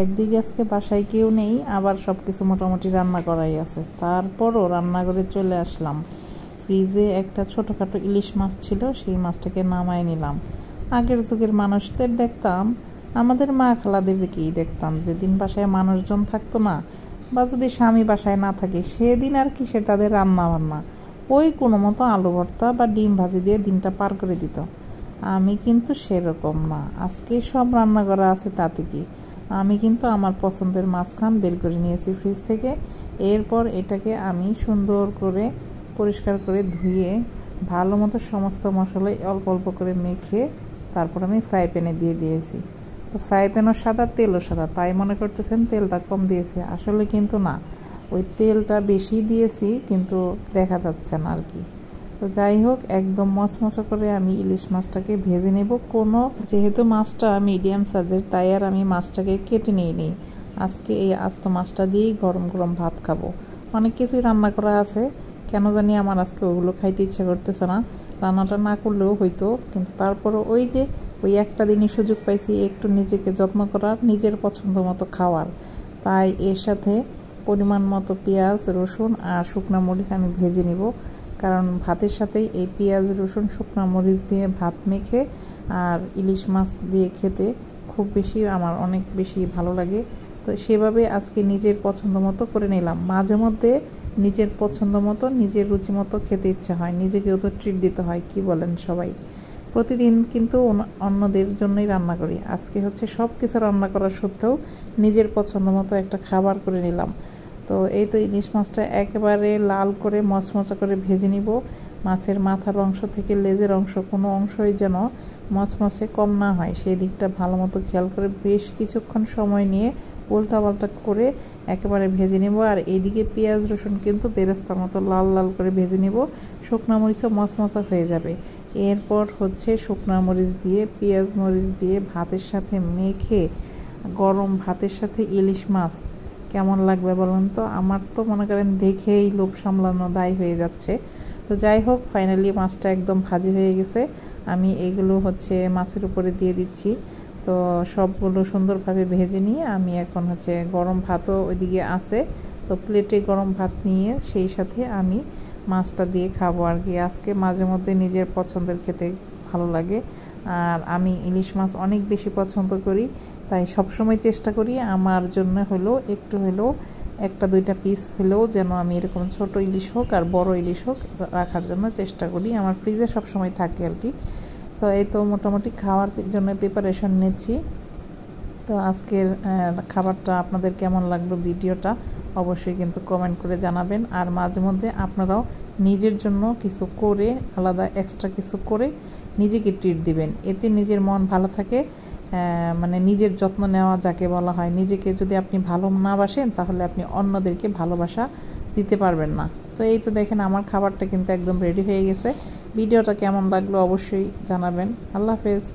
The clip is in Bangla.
একদিকে আজকে বাসায় কেউ নেই, আবার সব কিছু মোটামুটি রান্না করাই আছে, তারপরও রান্নাঘরে চলে আসলাম। ফ্রিজে একটা ছোটোখাটো ইলিশ মাছ ছিল, সেই মাছটাকে নামায় নিলাম। আগের যুগের মানুষদের দেখতাম, আমাদের মা খালাদেরকেই দেখতাম, যেদিন বাসায় মানুষজন থাকতো না, বা যদি স্বামী বাসায় না থাকে, সেদিন আর কি সে তাদের রান্না বান্না ওই কোনো মতো আলু ভর্তা বা ডিম ভাজি দিয়ে দিনটা পার করে দিত। আমি কিন্তু সেরকম না, আজকে সব রান্না করা আছে তাতে কি, আমি কিন্তু আমার পছন্দের মাছখান বের করে নিয়েছি ফ্রিজ থেকে। এরপর এটাকে আমি সুন্দর করে পরিষ্কার করে ধুয়ে ভালো মতো সমস্ত মশলাই অল্প অল্প করে মেখে তারপর আমি ফ্রাই প্যানে দিয়ে দিয়েছি। তো ফ্রাই প্যানও সাদা, তেলও সাদা, তাই মনে করতেছেন তেলটা কম দিয়েছি, আসলে কিন্তু না, ওই তেলটা বেশি দিয়েছি কিন্তু দেখা যাচ্ছে না আর কি। তো যাই হোক, একদম মচমচা করে আমি ইলিশ মাছটাকে ভেজে নেব। যেহেতু মাছটা মিডিয়াম সাইজের, তাই আর আমি মাছটাকে কেটে নিইনি। আজকে এই আস্ত মাছটা দিয়েই গরম গরম ভাত খাবো। অনেক কিছুই রান্না করা আছে, কেন জানি আমার আজকে ওগুলো খাইতে ইচ্ছা করতেছে না। রান্নাটা না করলেও হইতো, কিন্তু তারপরও ওই একটা দিনই সুযোগ পাইছি একটু নিজেকে যত্ন করার, নিজের পছন্দ মতো খাওয়ার। তাই এর সাথে পরিমাণ মতো পেঁয়াজ, রসুন আর শুকনো মরিচ আমি ভেজে নিব, কারণ ভাতের সাথেই এই পেঁয়াজ, রসুন, শুকনো মরিচ দিয়ে ভাত মেখে আর ইলিশ মাছ দিয়ে খেতে আমার অনেক বেশি ভালো লাগে। তো সেভাবে আজকে নিজের পছন্দ মতো করে নিলাম। মাঝে মধ্যে নিজের পছন্দ মতো, নিজের রুচি মতো খেতে ইচ্ছা হয়, নিজেকেও তো ট্রিট দিতে হয়, কি বলেন সবাই? প্রতিদিন কিন্তু অন্যদের জন্যই রান্না করি, আজকে হচ্ছে সব কিছু রান্না করার সত্ত্বেও নিজের পছন্দ মতো একটা খাবার করে নিলাম। তো এই তো ইলিশ মাছটা একেবারে লাল করে মচমচা করে ভেজে নিব। মাছের মাথার অংশ থেকে লেজের অংশ কোনো অংশই যেন মচমচে কম না হয়, সেই দিকটা ভালো মতো খেয়াল করে বেশ কিছুক্ষণ সময় নিয়ে উল্টাপাল্টা করে একেবারে ভেজে নেব। আর এইদিকে পেঁয়াজ, রসুন কিন্তু বেরেস্তার মতো লাল লাল করে ভেজে নেব, শুকনো মরিচও মচমচা হয়ে যাবে। এরপর হচ্ছে শুকনো মরিচ দিয়ে, পেঁয়াজ মরিচ দিয়ে ভাতের সাথে মেখে, গরম ভাতের সাথে ইলিশ মাছ কেমন লাগবে বলুন তো? আমার তো মনে করেন দেখেই লোভ সামলানো দায় হয়ে যাচ্ছে। তো যাই হোক, ফাইনালি মাছটা একদম ভাজি হয়ে গেছে। আমি এগুলো হচ্ছে মাছের উপরে দিয়ে দিচ্ছি। তো সবগুলো সুন্দরভাবে ভেজে নিয়ে আমি এখন হচ্ছে গরম ভাতও ওইদিকে আছে, তো প্লেটে গরম ভাত নিয়ে সেই সাথে আমি মাছটা দিয়ে খাবো আর কি। আজকে মাঝে মধ্যে নিজের পছন্দের খেতে ভালো লাগে, আর আমি ইলিশ মাছ অনেক বেশি পছন্দ করি, তাই সবসময় চেষ্টা করি আমার জন্য হলেও একটু হলেও একটা দুইটা পিস হলেও যেন আমি এরকম ছোট ইলিশ হোক আর বড় ইলিশ হোক রাখার জন্য চেষ্টা করি, আমার ফ্রিজে সবসময় থাকে আর কি। তো এই তো মোটামুটি খাওয়ার জন্য প্রিপারেশন নিচ্ছি। তো আজকের খাবারটা আপনাদের কেমন লাগলো, ভিডিওটা অবশ্যই কিন্তু কমেন্ট করে জানাবেন। আর মাঝে মধ্যে আপনারাও নিজের জন্য কিছু করে, আলাদা এক্সট্রা কিছু করে নিজেকে ট্রিট দিবেন, এতে নিজের মন ভালো থাকে। মানে নিজের যত্ন নেওয়া যাকে বলা হয়, নিজেকে যদি আপনি ভালো না বাসেন তাহলে আপনি অন্যদেরকে ভালোবাসা দিতে পারবেন না। তো এই তো দেখেন, আমার খাবারটা কিন্তু একদম রেডি হয়ে গেছে। ভিডিওটা কেমন লাগলো অবশ্যই জানাবেন। আল্লাহ হাফেজ।